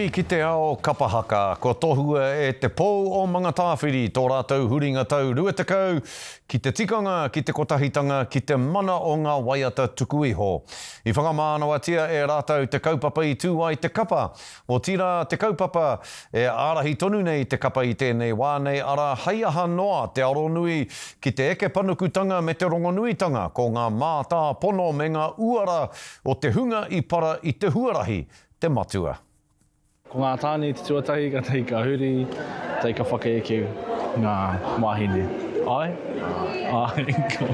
Ki te ao kapahaka, ko tohua e te pou o mga tāwhiri, tō rātou huringa tau ruatakau, ki te tikanga, ki te kotahitanga, ki te mana o ngā waiata tuku iho. I whakamānawatia e rātou te kaupapa i tū ai te kapa. O tira te kaupapa e ārahi tonu nei te kapa i tēnei wānei ara haiaha noa te aronui ki te eke panukutanga me te rongonuitanga ko ngā mātā pono me ngā uara o te hunga i para i te huarahi, te matua. Ko ngā tāne te tuatahi, ka tei ka huri, tei ka whakaeke ngā wahine. Ai? Ai, ko.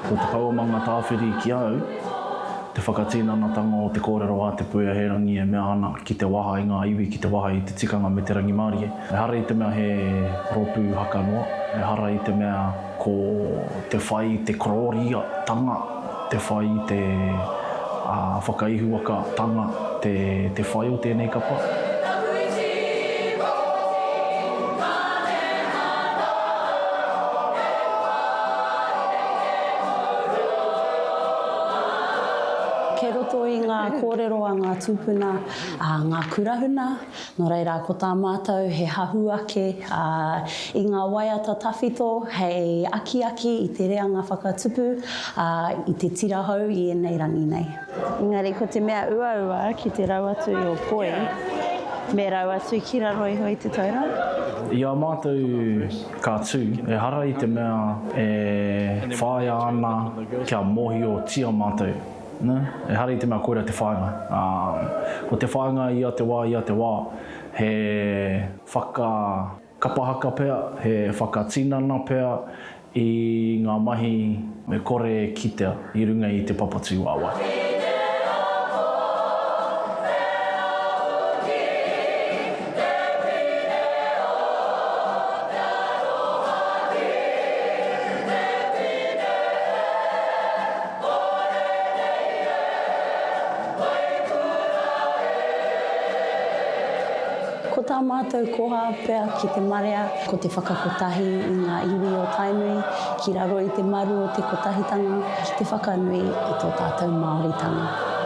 Ko te pau o mga tāwhiri ki au, te whakatīnanatanga o te kōrero a te puea he rangi e mea ana ki te waha i ngā iwi, ki te waha i te tikanga me te rangi Māori. E hara i te mea he ropu haka noa, e hara i te mea ko te whai te kororia tanga, te whai te whakaihuaka tanga, te whai o tēnei kapa. Ke roto i ngā kōrero a ngā tūpuna, ngā kurahuna, no reira ko tā mātou he hahu ake i ngā waiata tawhito, hei aki i te reanga whakatupu, i te tirahau i enei rangi nei. Engari, ko te mea ua ki te rauatu i o Poi, me rauatu ki raro iho i te taura? Ia mātou ka tū, e hara i te mea e whāia ana kia mohi o tia mātou. Ne? E hara i te mea koera te whāinga. Ko te whāinga ia te wā, he whakakapahaka pea, he whakatinana pea i ngā mahi me kore kitea i runga i te papatū wāwai. Ko tā mātou koha pea ki te marea, ko te whakakotahi i ngā iwi o Tainui, ki raro i te maru o te kotahitanga, ki te whakanui i tō tātou Māoritanga.